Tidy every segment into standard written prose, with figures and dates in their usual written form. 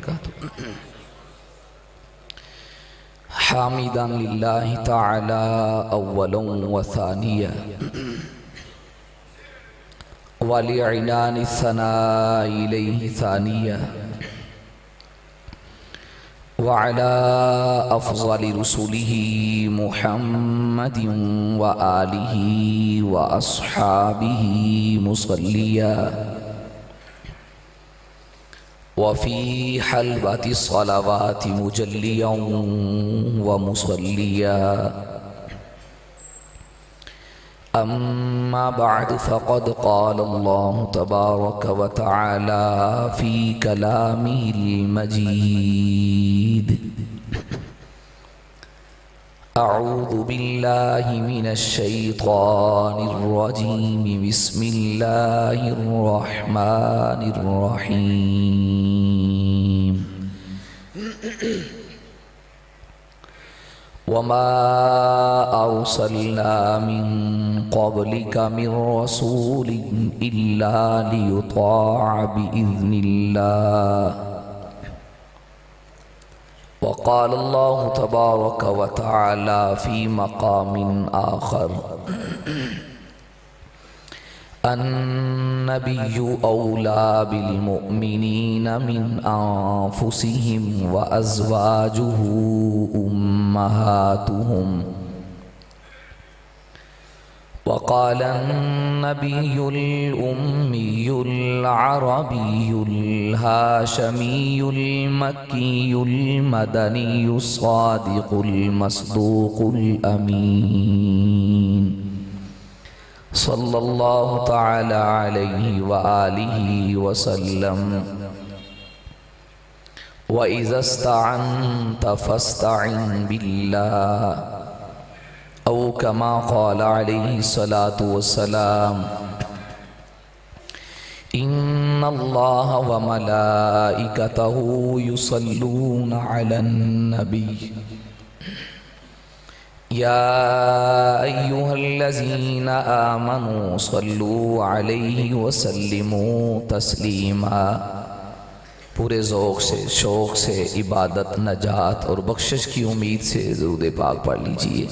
वबरकातुहू। हामिदान लिल्लाहि तआला अव्वलन व सानिया व लिइनानि सनाइ इलैहि सानिया व अला अफ़ज़लि रुसुलिही मुहम्मदिन व आलिही व अस्हाबिही मुसल्लिया वफ़ी हल्वति सलावाति मुजल्लिया व मुसल्लिया। अम्मा बअद फ़क़द क़ाल अल्लाहु तबारक व तआला फ़ी कलामिहिल मजीद। अऊज़ु बिल्लाहि मिनश शैतानिर रजीम। बिस्मिल्लाहिर रहमानिर रहीम। वमा अरसलना मिन क़ब्लिका मिन रसूलिन इल्ला लियुताअ बिइज़्निल्लाह। वक़ाल अल्लाहु तबारक व तआला फ़ी मक़ामिन आख़र। अन्नबिय्यु औला बिल्मुअ्मिनीन मिन अन्फुसिहिम व अज़वाजुहु उम्महातुहुम। वक़ाल अन्नबिय्युल उम्मियुल अरबियुल हाशमियुल मक्कियुल मदनियुस सादिक़ुल मस्दूक़ुल अमीन सल्लल्लाहु तआला अलैहि व आलिहि व सल्लम। व इज़ा इस्तअन्त फ़स्तइन बिल्लाह औ कमा क़ाल अलैहि सलातु वस्सलाम। इन्नल्लाह व मलाइकतहु युसल्लूना अलन नबी या अय्युहल्लज़ीना आमनू सल्लू अलैहि व सल्लिमू तस्लीमा। पूरे ज़ौक़ से शौक़ से इबादत नजात और बख्शिश की उम्मीद से दुरूद पाक पढ़ लीजिए।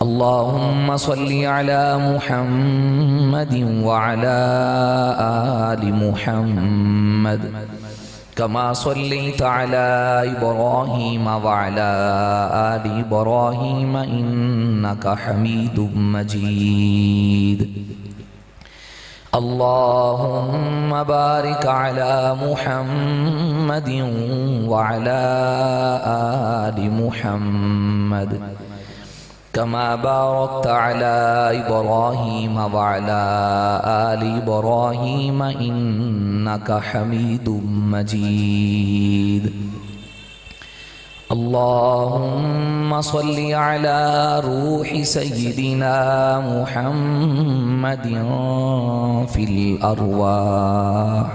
अल्लाहुम्मा सल्ली अला मुहम्मदिन व अला आलि मुहम्मद कमा सल्लैता अला इब्राहीम व अला आलि इब्राहीम इन्नका हमीदुम मजीद। अल्लाहुम्मा बारिक अला मुहम्मदिन व अला आलि मुहम्मद कमा बारकता अला इब्राहीम व अला आलि इब्राहीम इन्नका हमीदुम मजीद। अल्लाहुम्मा सल्लि अला रूहि सय्यिदिना मुहम्मदिन फिल अरवाह।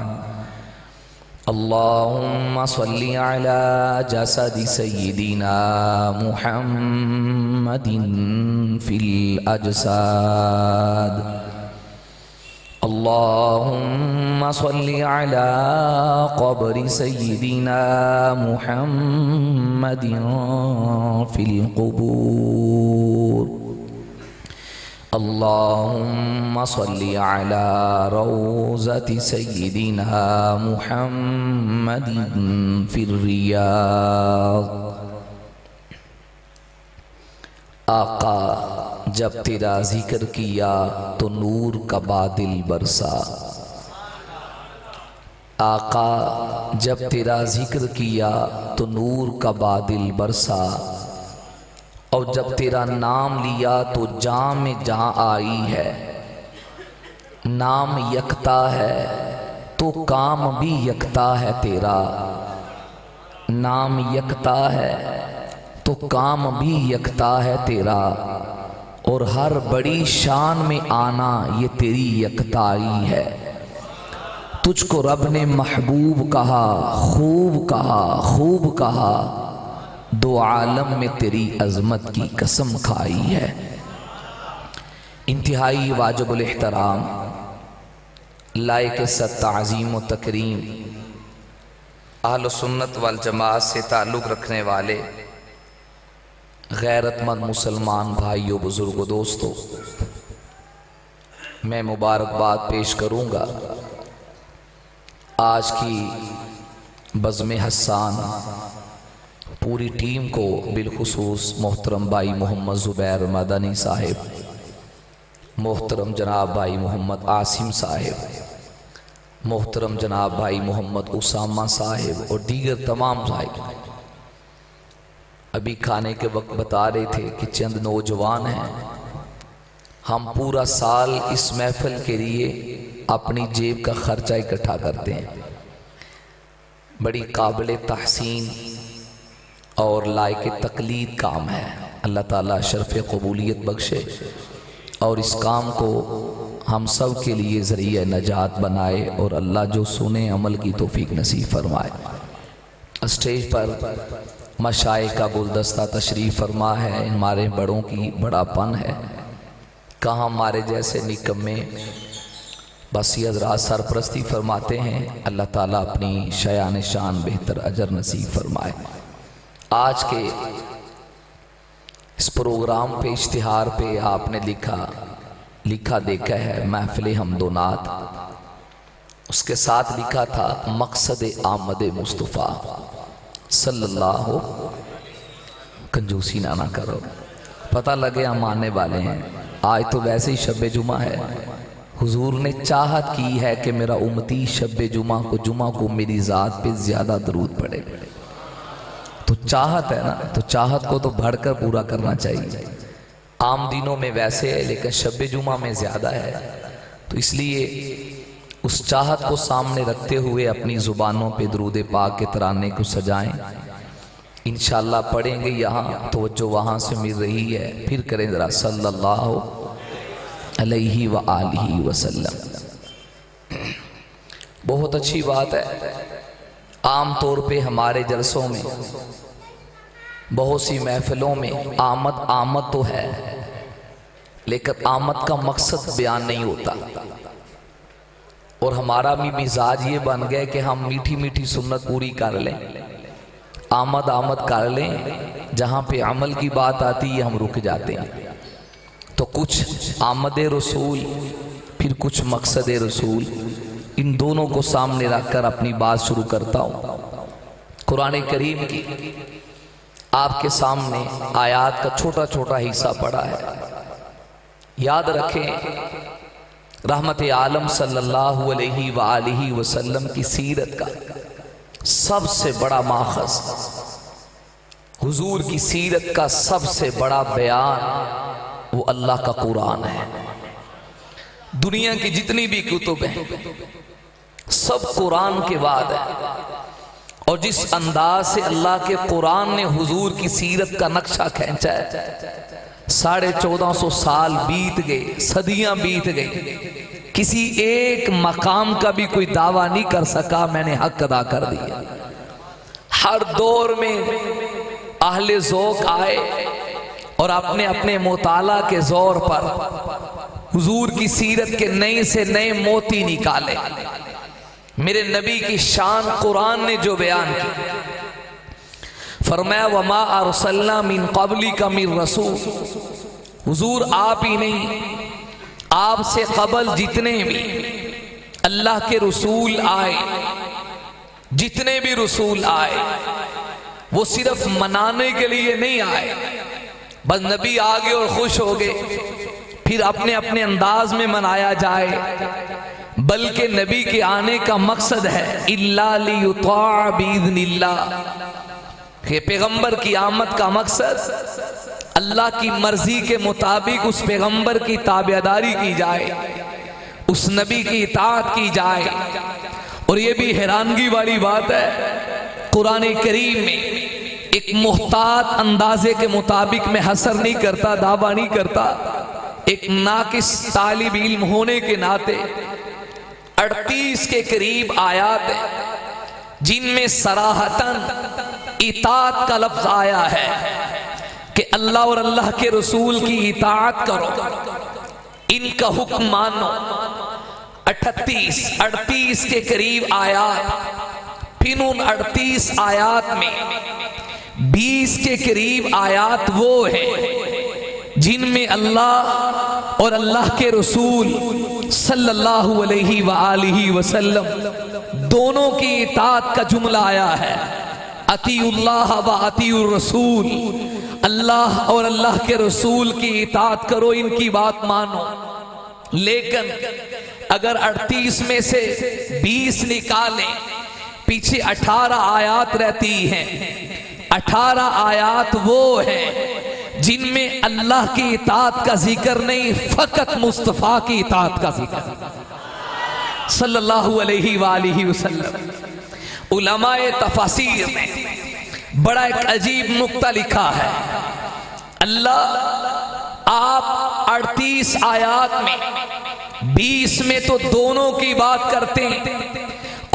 अल्लाहुम्मा सल्लि अला जसदि सय्यिदिना मुहम्मदिन फिल अजसाद। अल्लाहुम्मा सल्लि अला क़ब्रि सय्यिदिना मुहम्मदिन फिल क़ुबूर। अल्लाहुम्मा सल्लि अला रौज़ति सय्यिदिना मुहम्मदिन फिर रियाज़। आका जब तेरा जिक्र किया तो नूर का बादल बरसा। आका जब तेरा जिक्र किया तो नूर का बादल बरसा। और जब तेरा नाम लिया तो जाम में जहाँ आई है। नाम यकता है तो काम भी यकता है तेरा। नाम यकता है तो काम भी यकता है तेरा। और हर बड़ी शान में आना ये तेरी यकताई है। तुझको रब ने महबूब कहा, खूब कहा, खूब कहा। दो आलम में तेरी अज़मत की कसम खाई है। इंतहाई वाजिबुल एहतराम, लायक सत्ताज़ीम व तकरीम अहल सुन्नत वल जमात से ताल्लुक़ रखने वाले गैरतमंद मुसलमान भाइयों, बुजुर्गों, दोस्तों, मैं मुबारकबाद पेश करूँगा आज की बज़्म हस्सान पूरी टीम को, बिलखुसूस मोहतरम भाई मोहम्मद ज़ुबैर मदनी साहिब, मोहतरम जनाब भाई मोहम्मद आसिम साहिब, मोहतरम जनाब भाई मोहम्मद उसामा साहिब और दीगर तमाम साहिब। अभी खाने के वक्त बता रहे थे कि चंद नौजवान हैं, हम पूरा साल इस महफिल के लिए अपनी जेब का खर्चा इकट्ठा करते हैं। बड़ी काबिल तहसीन और लायक तकलीद काम है। अल्लाह ताला शर्फ़ कबूलियत बख्शे और इस काम को हम सब के लिए ज़रिया नजात बनाए और अल्लाह जो सुने अमल की तौफीक नसीब फरमाए। स्टेज पर मशाइख का गुलदस्ता तशरीफ़ फरमा है। हमारे बड़ों की बड़ापन है, कहाँ हमारे जैसे निकम्मे बस ये हज़रात सरपरस्ती फरमाते हैं। अल्लाह ताला अपनी शयान शान बेहतर अजर नसीब फरमाए। आज के इस प्रोग्राम पे, इश्तिहार पे आपने लिखा देखा है महफिल हमदोनात, उसके साथ लिखा था मकसद आमद मुस्तफ़ा सल्लल्लाहु। कंजूसी ना करो, पता लगे हम आने वाले हैं। आज तो वैसे ही शब जुमा है, हुजूर ने चाहत की है कि मेरा उम्मती शब जुमा को मेरी ज़ात पे ज़्यादा दरूद पड़े। तो चाहत है ना, तो चाहत को तो बढ़कर पूरा करना चाहिए। आम दिनों में वैसे है, लेकिन शब जुमा में ज़्यादा है, तो इसलिए उस चाहत को सामने रखते हुए अपनी ज़ुबानों पे दरूद पाक के तराने को सजाएं। इंशाअल्लाह पढ़ेंगे यहाँ तो जो वहाँ से मिल रही है, फिर करें ज़रा सल्लल्लाहु अलैहि व आलिहि वसल्लम। बहुत अच्छी बात है। आम तौर पे हमारे जलसों में, बहुत सी महफिलों में आमद तो है, लेकिन आमद का मकसद बयान नहीं होता। और हमारा भी मिजाज ये बन गया कि हम मीठी मीठी सुन्नत पूरी कर लें, आमद कर लें, जहाँ पे अमल की बात आती है हम रुक जाते हैं। तो कुछ आमद रसूल, फिर कुछ मकसद रसूल, इन दोनों को सामने रखकर अपनी बात शुरू करता हूँ। कुरान करीम की आपके सामने आयात का छोटा छोटा हिस्सा पड़ा है। याद रखें, रहमत आलम सल्लल्लाहु अलैहि व आलिहि वसल्लम की सीरत का सबसे बड़ा माखज़, हुजूर की सीरत का सबसे बड़ा बयान वो अल्लाह का कुरान है। दुनिया की जितनी भी कुतुब हैं सब कुरान के बाद है। और जिस अंदाज से अल्लाह के कुरान ने हुजूर की सीरत का नक्शा खींचा है, 1450 साल बीत गए, सदियां बीत गई, किसी एक मकाम का भी कोई दावा नहीं कर सका मैंने हक अदा कर दिया। हर दौर में अहले ज़ौक़ आए और अपने अपने मुताला के जोर पर हुजूर की सीरत के नए से नए मोती निकाले। मेरे नबी की शान कुरान ने जो बयान की, फरमाया वमा अरसलना मिन क़ब्लिका मिन रसूल, हुजूर आप ही नहीं, आपसे कबल जितने भी अल्लाह के रसूल आए, जितने भी रसूल आए, वो सिर्फ मनाने के लिए नहीं आए, बस नबी आ गए और खुश हो गए, फिर अपने अपने अंदाज में मनाया जाए, बल्कि नबी के आने का मकसद है इल्ला लियुता बिइज़्निल्लाह, कि पैगंबर की आमद का मकसद अल्लाह की मर्जी के मुताबिक उस पैगंबर की ताबेदारी की जाए, उस नबी की इताअत की जाए। और ये भी हैरानगी वाली बात है, कुरान करीम में एक मुहतात अंदाजे के मुताबिक मैं हसर नहीं करता, दावा नहीं करता, एक नाकिस तालिब इल्म होने के नाते 38 के करीब आयात है जिनमें सराहतन इताअत का लफ्ज आया है कि अल्लाह और अल्लाह के रसूल की इताअत करो, इनका हुक्म मानो। 38 के करीब आयात फिर उन 38 आयात में 20 के करीब आयात वो है जिनमें अल्लाह और अल्लाह के रसूल सल्लल्लाहु अलैहि वसल्लम दोनों की इताअत का जुमला आया है। अतीउल्लाह व अतीउर रसूल, अल्लाह और अल्लाह के रसूल की इताअत करो, इनकी बात मानो। लेकिन अगर 38 में से 20 निकालें, पीछे 18 आयात रहती हैं। 18 आयात वो है जिनमें अल्लाह की इताअत का जिक्र नहीं, फकत मुस्तफ़ा की इताअत का जिक्र सल्लल्लाहु अलैहि वसल्लम। उलमाए तफसीर ने बड़ा एक अजीब नुक्ता लिखा है। अल्लाह आप 38 आयात में 20 में तो दोनों की बात करते हैं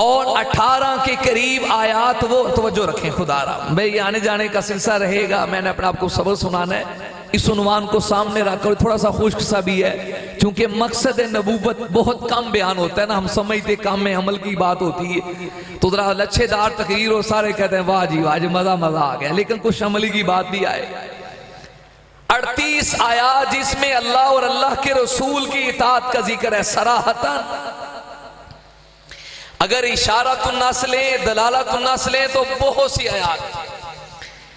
और 18 के करीब आयात वो, तवज्जो रखें खुदारा, भाई आने जाने का सिलसिला रहेगा, मैंने अपने आपको सबक सुनाना है। इस उन्वान को सामने रखकर थोड़ा सा खुश्क सा भी है, क्योंकि मकसद नबूवत बहुत कम बयान होता है ना, हम समझते काम में अमल की बात होती है। तो जरा लच्छेदार तकरीर हो, सारे कहते हैं वाह जी वाह जी, मजा मजा आ गया, लेकिन कुछ अमली की बात भी आए। 38 आयात जिसमें अल्लाह और अल्लाह के रसूल की इताअत का जिक्र है सराहतन। अगर इशारतुन्नस लें, दलालतुन्नस लें तो बहुत सी आयात,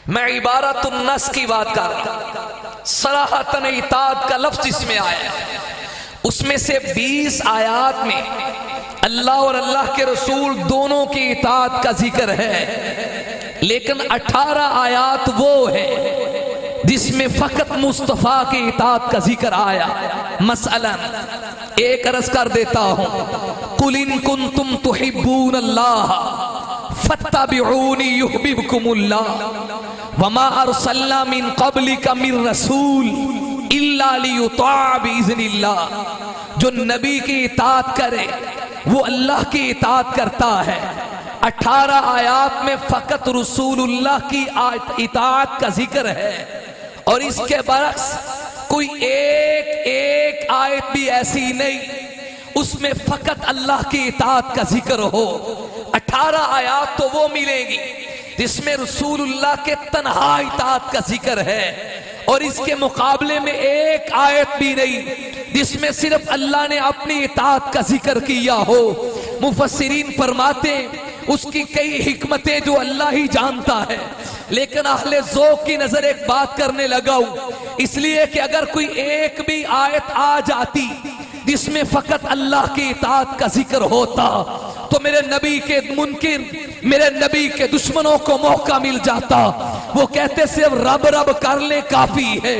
मैं इबारतुन्नस की बात कर रहा हूं। सराहतन इताअत का लफ्ज इसमें आया है, उसमें से 20 आयात में अल्लाह और अल्लाह के रसूल दोनों की इताअत का जिक्र है, लेकिन 18 आयात वो है जिसमें फकत मुस्तफ़ा की इताअत का जिक्र आया। मसलन एक अर्ज कर देता हूं, कुल इन कुंतुम तुहिब्बून अल्लाह फत्तबिऊनी युहब्बुकुमुल्लाह वमा अरसलना मिन क़ब्लिका मिर रसूल इल्ला लियुताअ बिइज़्निल्लाह। जो नबी की इताअत करे वो अल्लाह की इताअत करता है। 18 आयात में फकत रसूलुल्लाह की इताअत का जिक्र है, और इसके बरक्स कोई एक आयत भी ऐसी नहीं उसमें फकत अल्लाह की इताअत का जिक्र हो। 18 आयात तो वो मिलेगी जिसमें रसूलुल्लाह के तन्हा इताअत का जिक्र है, और इसके मुकाबले में एक आयत भी नहीं जिसमें सिर्फ अल्लाह ने अपनी इताअत का जिक्र किया हो। मुफस्सिरीन फरमाते उसकी कई हिकमतें जो अल्लाह ही जानता है, लेकिन अहले ज़ौक़ की नजर एक बात करने लगा हूं, इसलिए कि अगर कोई एक भी आयत आ जाती जिसमें फकत अल्लाह की इताअत का जिक्र होता तो मेरे नबी के मुनकिर, मेरे नबी के दुश्मनों को मौका मिल जाता। वो कहते सिर्फ रब रब कर ले काफी है,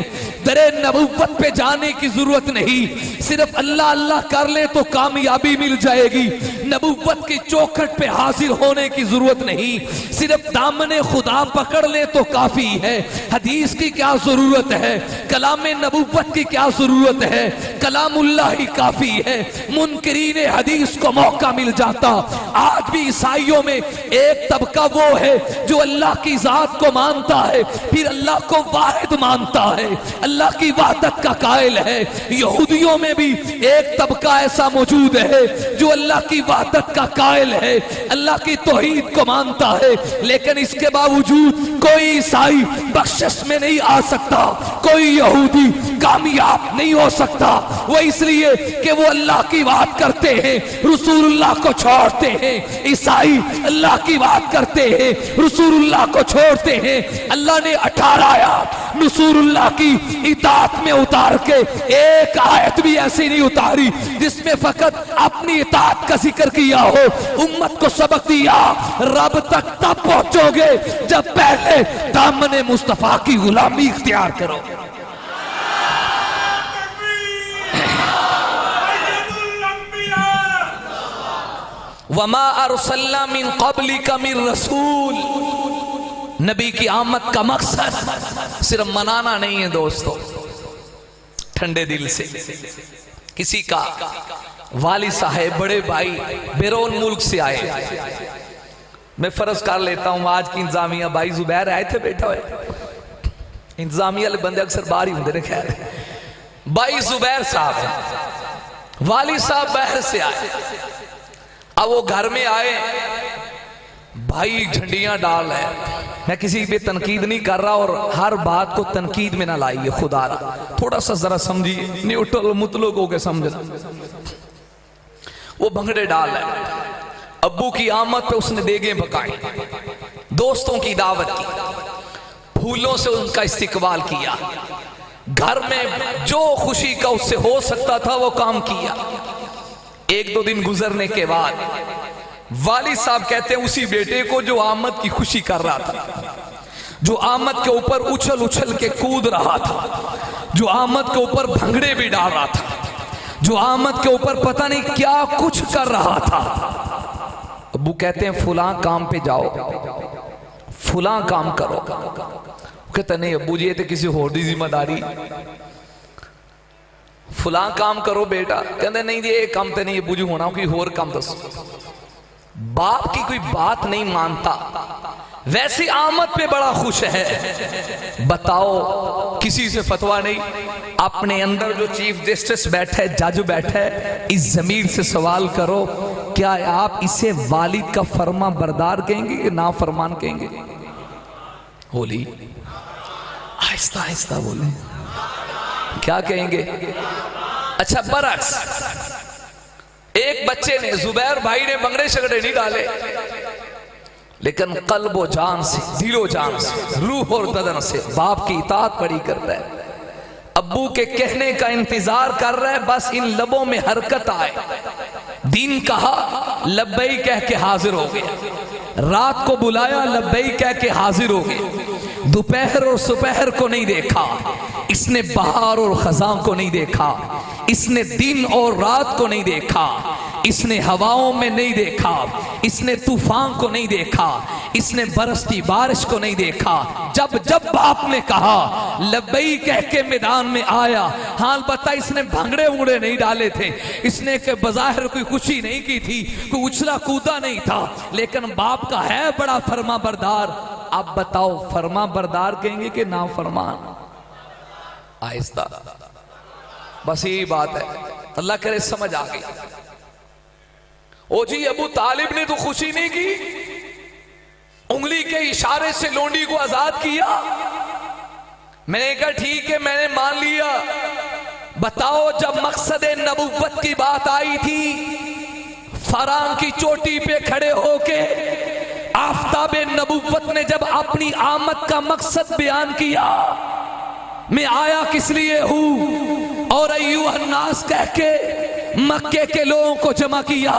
दरे नबूवत पे जाने की जरूरत नहीं, सिर्फ अल्लाह अल्लाह कर ले तो कामयाबी मिल जाएगी। नबूवत की चौखट पे हाजिर होने की जरूरत नहीं, सिर्फ दामने खुदा पकड़ ले तो काफी है। हदीस की क्या जरूरत है, कलाम नबूवत की क्या जरूरत है, कलामुल्लाह ही काफी है। मुनकिरीन हदीस को मौका मिल जाता। आज भी ईसाइयों में एक तबका वो है जो अल्लाह की जात को मानता है, फिर अल्लाह को वाहिद मानता है, अल्लाह की वहदत का कायल है। यहूदियों में भी एक तबका ऐसा मौजूद है जो अल्लाह की वहदत का कायल है, अल्लाह की तौहीद को मानता है, लेकिन इसके बावजूद कोई ईसाई बख्शिश में नहीं आ सकता, कोई यहूदी कामयाब नहीं हो सकता। वो इसलिए कि वो अल्लाह की बात करते हैं, रसूलुल्लाह को छोड़ते हैं। ईसाई अल्लाह की बात करते हैं, रसूलुल्लाह को छोड़ते हैं। अल्लाह ने 18 आयत रसूलुल्लाह की इताअत में उतार के एक आयत भी ऐसी नहीं उतारी जिसमें फकत अपनी इताअत का जिक्र किया हो। उम्मत को सबक दिया, रब तक तब पहुंचोगे जब पहले दामने मुस्तफा की गुलामी इख्तियार करो। वमा अरसलना मिन क़ब्लिका मिर रसूल। नबी की आमद का मकसद सिर्फ मनाना नहीं है दोस्तों, ठंडे दिल से। किसी का वाली साहब बड़े भाई बैरून मुल्क से आए, मैं फर्ज कर लेता हूं आज की इंतजामिया भाई जुबैर आए थे, बैठा हुए इंतजामिया वाले बंदे अक्सर बाहर ही होंगे, खैर भाई जुबैर साहब वाली साहब बाहर से आए। अब वो घर में आए भाई झंडियां डाल है। मैं किसी पे तनकीद नहीं कर रहा और हर बात को तनकीद में ना लाइए, खुदा रहा थोड़ा सा जरा समझिए, न्यूट्रल मुतलक होके समझना। वो भंगड़े डाल है, अब्बू की आमद पे उसने देगे पकाई, दोस्तों की दावत की, फूलों से उनका इस्तिकबाल किया, घर में जो खुशी का उससे हो सकता था वो काम किया। एक दो दिन गुजरने के बाद वालिद साहब कहते हैं उसी बेटे को जो आमद की खुशी कर रहा था, जो आमद के ऊपर उछल उछल के कूद रहा था, जो आमद के ऊपर भंगड़े भी डाल रहा था, जो आमद के ऊपर पता नहीं क्या कुछ कर रहा था, अब्बू कहते हैं फुला काम पे जाओ, फुला काम करो। कहते नहीं अब्बू जी ये तो किसी होर दी जिम्मेदारी, फुला काम करो बेटा। कहते नहीं जी ये काम तो नहीं अब्बू जी होना, कोई होर काम दसो। बाप की कोई बात नहीं मानता, वैसी आमद पे बड़ा खुश है। बताओ किसी से फतवा नहीं, अपने अंदर जो चीफ जस्टिस बैठा है, जज बैठा है, इस जमीर से सवाल करो क्या आप इसे वालिद का फरमा बरदार कहेंगे कि ना फरमान कहेंगे? होली आहिस्ता आहिस्ता बोले, क्या कहेंगे? अच्छा बरक्स एक बच्चे ने, जुबैर भाई ने बंगड़े शगड़े नहीं डाले, लेकिन कल्बो जान से, दिलो जान से, रूह और बदन से बाप की इताअत बड़ी करता है, अब्बू के कहने का इंतजार कर रहा है, बस इन लबों में हरकत आए। दिन कहा लब्बई कह के हाजिर हो गए, रात को बुलाया लब्बई कह के हाजिर हो गए, दोपहर और सुपहर को नहीं देखा, इसने बहार और खज़ां को नहीं देखा, इसने दिन और रात को नहीं देखा, इसने हवाओं में नहीं देखा, इसने तूफान को नहीं देखा, इसने बरसती बारिश को नहीं देखा। जब जब बाप ने कहा लब्बई कह के मैदान में आया, हाल बता इसने भंगड़े उंगड़े नहीं डाले थे, इसने के बज़ाहिर कोई खुशी नहीं की थी, कोई उछला कूदा नहीं था, लेकिन बाप का है बड़ा फरमा बरदार। अब बताओ फरमा बरदार कहेंगे कि ना फरमान? आहिस्ता, बस यही बात है, अल्लाह करे समझ आ गई। ओ जी अबू तालिब ने तो खुशी नहीं की, उंगली के इशारे से लोंडी को आजाद किया। मैंने कहा ठीक है मैंने मान लिया। बताओ जब मकसद नबुव्वत की बात आई थी, फरां की चोटी पे खड़े होके आफताब नबुव्वत ने जब अपनी आमद का मकसद बयान किया, मैं आया किस लिए हूं और अय्युहन्नास कह के मक्के के लोगों को जमा किया।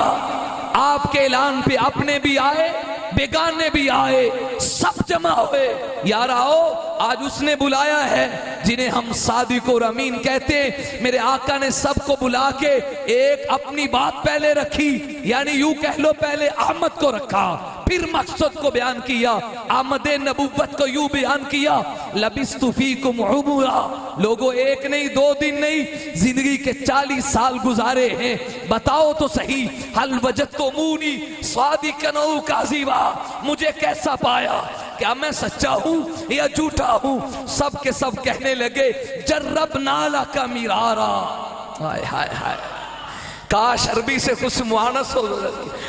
आपके ऐलान पे अपने भी आए, बेगाने भी आए, सब जमा हुए। यार आओ, आज उसने बुलाया है जिन्हें हम सादिक और अमीन कहते हैं। मेरे आका ने सबको बुला के एक अपनी बात पहले रखी, यानी यूं कह लो पहले आमद को रखा, फिर मकसद को बयान किया, आमद नबुव्वत को यूं बयान किया, लबिस्तु फीकुम उमुरा। लोगों एक नहीं दो दिन नहीं, जिंदगी के 40 साल गुजारे हैं। बताओ तो सही, हल वजदतुमूनी सादिकन औ काज़िबा, मुझे कैसा पाया? क्या मैं सच्चा हूं या झूठा हूं? सब के सब कहने लगे जर्रबना लका मिरारा। हाय हाय हाय, काश अरबी से कुछ मुआनस हो,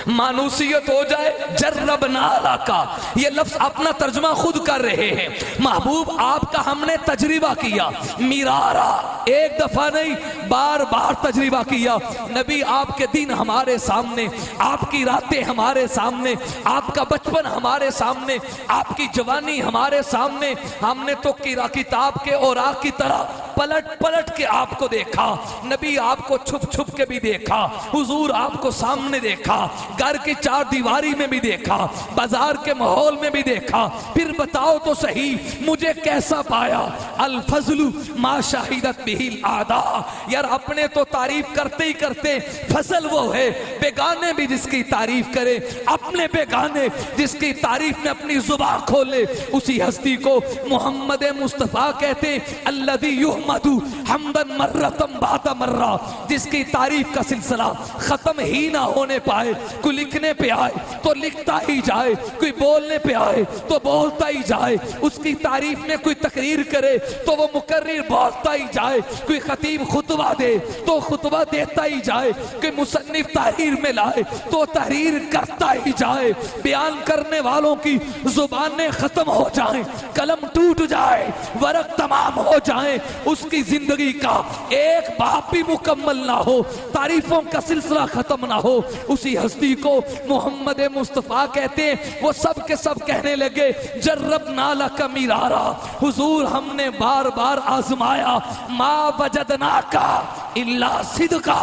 मानूसियत हो जाए। जर्रबना लका, ये लफ्ज अपना तर्जुमा खुद कर रहे हैं। महबूब आपका हमने तजरिबा किया, मिरारा, एक दफा नहीं बार बार तजरिबा किया। नबी आपके दिन हमारे सामने, आपकी रातें हमारे सामने, आपका बचपन हमारे सामने, आपकी जवानी हमारे सामने। हमने तो किताब के औराक की तरह पलट पलट के आपको देखा। नबी आपको छुप छुप के भी देखा, हुजूर आपको सामने देखा, घर की चार दीवारी में भी देखा, बाजार के माहौल में भी देखा। फिर बताओ तो सही मुझे कैसा पाया? अल फजलु मा शाहिदत बिहिल आदा। यार अपने तो तारीफ करते ही करते, फसल वो है बेगाने भी जिसकी तारीफ करे, अपने बेगाने जिसकी तारीफ में अपनी जुबान खोले, उसी हस्ती को मोहम्मद मुस्तफा कहते। अल्लज़ी मुहम्मदु हमदन मर्रतम बादा मर्रा, जिसकी तारीफ का सिलसिला खत्म ही ना होने पाए। कोई लिखने पे आए तो लिखता ही जाए, कोई बोलने पे आए तो बोलता ही जाए, उसकी तारीफ में कोई तकरीर करे तो वो मुकर्रिर बोलता ही जाए, कोई खतीब खुतबा दे तो खुतबा देता ही जाए, कोई मुसन्निफ तहरीर में लाए तो तहरीर करता ही जाए। बयान करने वालों की जुबानें खत्म हो जाएं, कलम टूट जाए, वरक तमाम हो जाए, उसकी जिंदगी का एक बाप भी मुकम्मल ना हो, तारीफों का सिलसिला खत्म ना हो, उसी हस्ती को मोहम्मद मुस्तफ़ा कहते हैं। वो सब के सब कहने लगे जर्रब नाला कमीरारा, हुजूर हमने बार बार आजमाया, मा वजदना का इल्ला सिद्का,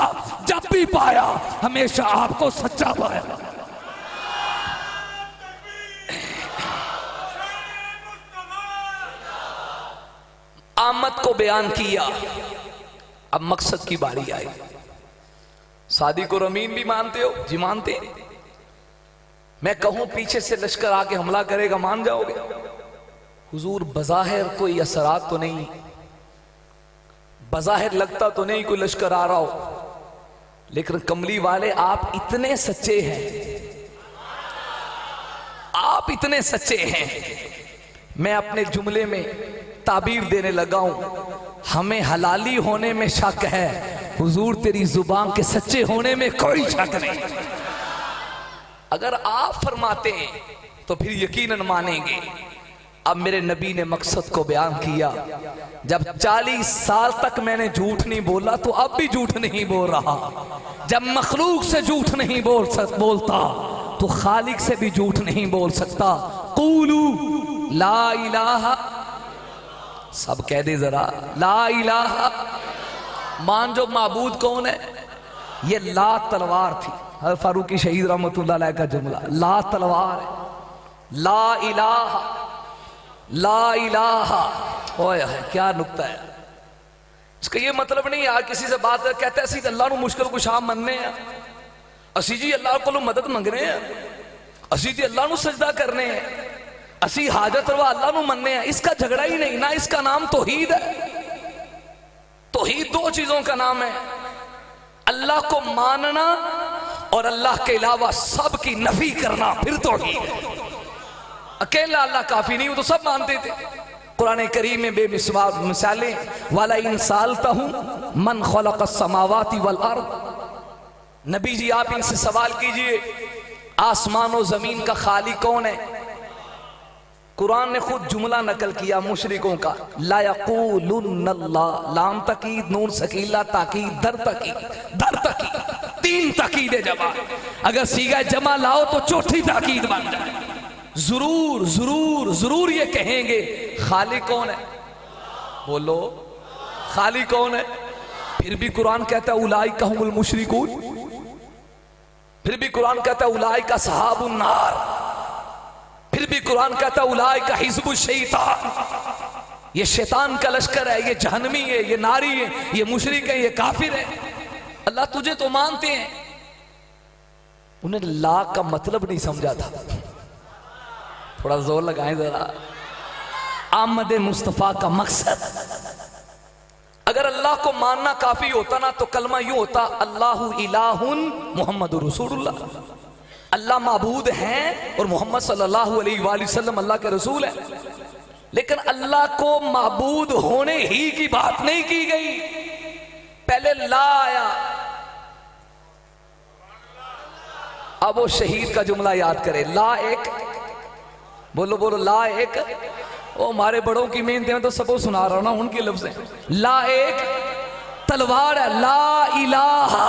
जब भी पाया हमेशा आपको सच्चा पाया। आमद को बयान किया, अब मकसद की बारी आई। सादी को रमीन भी मानते हो जी? मानते। मैं कहूं पीछे से लश्कर आके हमला करेगा, मान जाओगे? हुजूर बज़ाहिर कोई असरात तो नहीं, बज़ाहिर लगता तो नहीं कोई लश्कर आ रहा हो, लेकिन कमली वाले आप इतने सच्चे हैं, आप इतने सच्चे हैं। मैं अपने जुमले में ताबीर देने लगा हूं, हमें हलाली होने में शक है, हुजूर तेरी जुबान के सच्चे होने में कोई शक नहीं। अगर आप फरमाते हैं तो फिर यकीनन मानेंगे। अब मेरे नबी ने मकसद को बयान किया। जब 40 साल तक मैंने झूठ नहीं बोला तो अब भी झूठ नहीं बोल रहा। जब मखलूक से झूठ नहीं बोलता तो खालिक से भी झूठ नहीं बोल सकता। क़ूलू ला इलाहा, सब कह दे जरा, ला इलाहा। मान जो माबूद कौन है? ये ला तलवार थी, हर फारूकी शहीद रहमतुल्लाह अलैह का जुमला, ला तलवार है। ला इलाहा, ला इलाहा, ओए क्या नुक्ता है। इसका ये मतलब नहीं यार किसी से बात कहते असी अल्लाह को मुश्किल कुशा मनने हैं, असी जी अल्लाह को मदद मंगने हैं, असी जी अल्लाह को सजदा करने हैं, असी हाजत रवा अल्लाह को मनने हैं। इसका झगड़ा ही नहीं ना, इसका नाम तौहीद है। तौहीद दो चीजों का नाम है, अल्लाह को मानना और अल्लाह के अलावा सब की नफी करना, फिर तौहीद है। अकेला अल्लाह काफी नहीं, वो तो सब मानते थे। कुरान करीम में बेमिसाल मिसालें, वाला इंसालता हूं मन खलक़स समावाति वल अर्द। नबी जी आप इनसे सवाल कीजिए आसमान और जमीन का खालिक कौन है? कुरान ने खुद जुमला नकल किया मुशरिकों का, ला यक़ूलुन्नल्लाह, लाम तकीद, नून सकीला ताकीद, दर तकीद, 3 ताकीदे जमा। अगर सीगा जमा लाओ तो चौथी ताकीद बन जाए। जरूर जरूर जरूर ये कहेंगे खालिक कौन है? बोलो खालिक कौन है? फिर भी कुरान कहता है उलाइका हुमुल मुशरिकून, फिर भी कुरान कहता है उलाइका सहाबुन नार, फिर भी कुरान कहता है उलाइका हिज़्बुश शैतान। ये शैतान का लश्कर है, ये जहन्नमी है, ये नारी है, ये मुशरिक है, ये काफिर है। अल्लाह तुझे तो मानते हैं। उन्हें ला का मतलब नहीं समझा था। थोड़ा जोर लगाएं जरा। आमद मुस्तफ़ा का मकसद, अगर अल्लाह को मानना काफी होता ना तो कलमा यूं होता, अल्लाहु इलाहुन मुहम्मदुर रसूलुल्लाह, अल्लाह माबूद हैं और मोहम्मद सल्लल्लाहु अलैहि वसल्लम अल्लाह के रसूल है। लेकिन अल्लाह को माबूद होने ही की बात नहीं की गई, पहले ला आया। अब वो शहीद का जुमला याद करे, ला एक, बोलो बोलो ला एक। ओ हमारे बड़ों की मेहनत में तो सबको सुना रहा हूं ना, उनके लफ्ज़ हैं। ला एक तलवार है, ला इलाहा,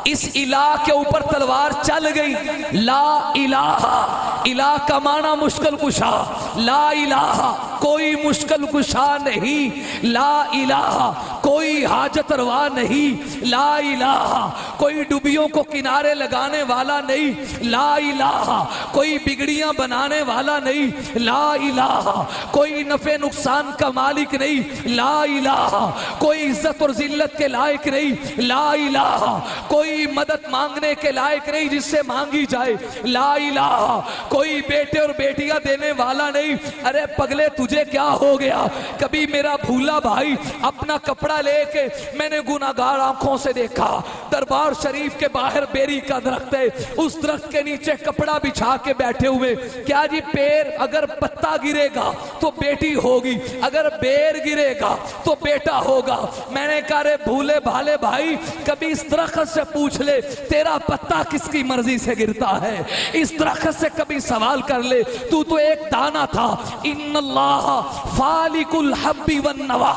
इस इलाह के ऊपर तलवार चल गई। ला इलाहा, इलाह का माना मुश्किल कुशा, ला इलाहा कोई मुश्किल कुशा नहीं, ला इलाहा कोई हाजत रवा नहीं, ला इलाहा कोई डुबियों को किनारे लगाने वाला नहीं, ला इलाहा कोई बिगड़ियां बनाने वाला नहीं, ला इलाहा कोई नफे नुकसान का मालिक नहीं, ला इलाहा कोई इज्जत और जिल्लत के लायक नहीं, ला इलाहा कोई मदद मांगने के लायक नहीं जिससे मांगी जाए, ला इलाहा कोई बेटे और बेटियां देने वाला नहीं। अरे पगले तुझे क्या हो गया? कभी मेरा भूला भाई अपना कपड़ा लेके मैंने गुनाहगार आंखों से देखा, दरबार शरीफ के बाहर बेरी का दरख्त है, उस दरख्त के नीचे कपड़ा बिछा के बैठे हुए। क्या जी पेड़ अगर पत्ता गिरेगा तो बेटी होगी, अगर बेर गिरेगा तो बेटा होगा। मैंने कहा रे भूले भाले भाई, कभी इस दरख्त से पूछ ले तेरा पत्ता किसकी मर्जी से गिरता है। इस दरख्त से कभी सवाल कर ले, तू तो एक दाना था। इन्नल्लाह फालिकुल हब्बी वन नवा,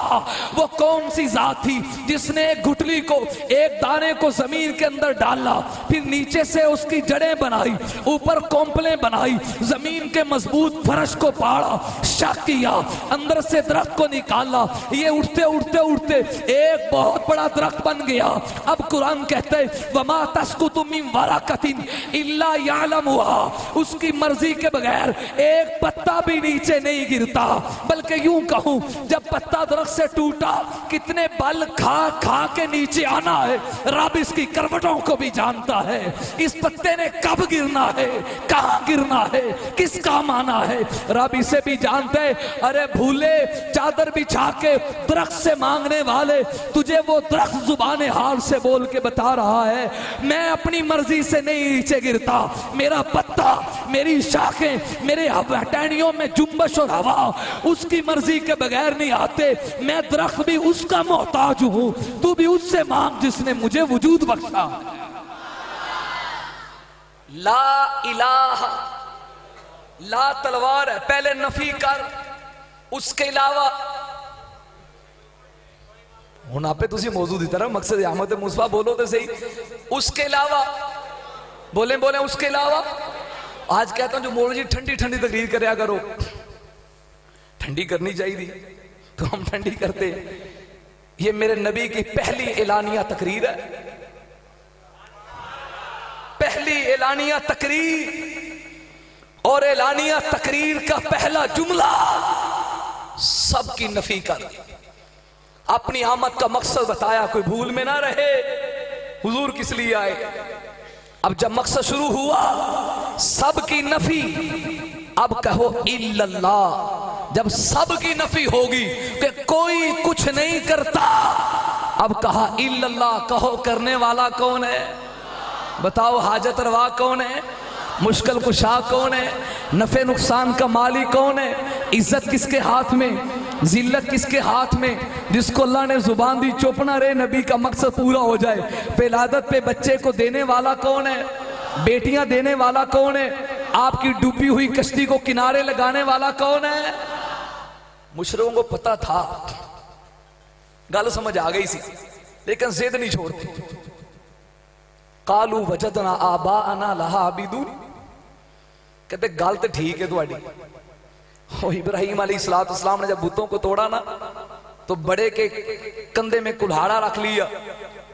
वो कौन सी जात थी जिसने एक गुठली को, एक दाने को जमीन के अंदर डाला, फिर नीचे से उसकी जड़ें बनाई, ऊपर कोंपलें बनाई, जमीन के मजबूत फर्श को पाड़ा, शक किया, अंदर से दरख्त को निकाला। ये उठते उठते उठते एक बहुत बड़ा दरख्त बन गया। अब कुरान कहते हैं वमा तस्कुतु मिन वरकतिन इल्ला यअलमुहा, उसकी मर्जी के बगैर एक पत्ता भी नीचे नहीं गिरता। बल्कि यूं कहूं, जब पत्ता दरख्त से टूटा, कितने बल खा खा के नीचे आना है, रब इसकी करवटों को भी जानता है। इस पत्ते ने कब गिरना है, कहां गिरना है, किस काम आना है, रब इसे भी जानते हैं। अरे भूले, चादर बिछा के दरख्त से मांगने वाले, तुझे वो दरख्त जुबाने हाल से बोल के बता रहा है मैं अपनी मर्जी से नहीं नीचे गिरता, मेरा पत्ता, मेरी शाखें, मेरे टहनियों में जुम्बश और हवा उसकी मर्जी के बगैर नहीं आते। मैं दरख्त भी उसका मोहताज हूं, तू भी उससे मांग जिसने मुझे वजूद बख्शा। ला इलाहा, ला तलवार है, पहले नफी कर, उसके अलावा हुन आपे तुसी मौजूद ही तरह मकसद अहमद मुस्तफा बोलो तो सही, उसके अलावा बोले बोले उसके अलावा। आज कहता हूं जो मौलवी जी ठंडी ठंडी तकरीर करया करो, ठंडी करनी चाहिए तो हम ठंडी करते। ये मेरे नबी की पहली एलानिया तकरीर है, पहली एलानिया तकरीर, और एलानिया तकरीर का पहला जुमला सबकी नफी कर, अपनी आमद का मकसद बताया, कोई भूल में ना रहे हुजूर किस लिए आए। अब जब मकसद शुरू हुआ सबकी नफी, अब कहो इल्लल्लाह। जब सबकी नफी होगी कि कोई कुछ नहीं करता, अब कहा इल्लल्लाह, कहो करने वाला कौन है? बताओ हाजत रवा कौन है? मुश्किल कुशा कौन है? नफे नुकसान का मालिक कौन है? इज्जत किसके हाथ में, जिल्लत किसके हाथ में? जिसको अल्लाह ने जुबान दी चुप ना रहे, नबी का मकसद पूरा हो जाए। विलादत पे बच्चे को देने वाला कौन है? बेटियां देने वाला कौन है? आपकी डूबी हुई कश्ती को किनारे लगाने वाला कौन है? मुशरिकों को पता था, गल समझ आ गई सी, लेकिन जिद नहीं छोड़ती। कालू वजदना आबा अना लहा आबिदून, कहते गल तो ठीक है तुहाडी। इब्राहिम अलैहिस्सलाम ने जब बुतों को तोड़ा ना, तो बड़े के कंधे में कुल्हाड़ा रख लिया।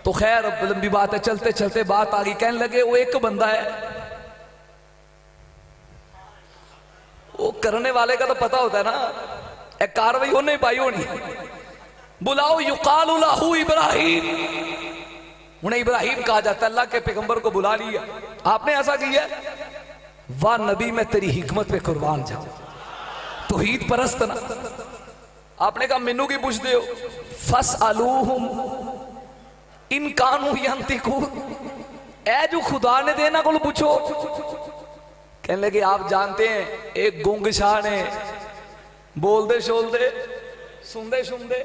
तो खैर लंबी बात है, चलते चलते बात आ गई, कहने लगे वो एक बंदा है, वो करने वाले का तो पता होता है ना, एक कार्रवाई होने पाई होनी। बुलाओ युकालु लहू इब्राहिम, उन्हें इब्राहिम कहा जाता है। अल्लाह के पैगंबर को बुला लिया, आपने ऐसा किया, वाह नबी मैं तेरी हिकमत पे कुर्बान जाऊं, तौहीद परस्त ना। आपने कहा मैनू की पूछते हो? फस अलूहुम इन कानू यंतिकून, ए जो खुदा ने देना को पूछो। कहने लगे आप जानते हैं एक गुंग शाह ने बोलते शोलते सुनते सुनते,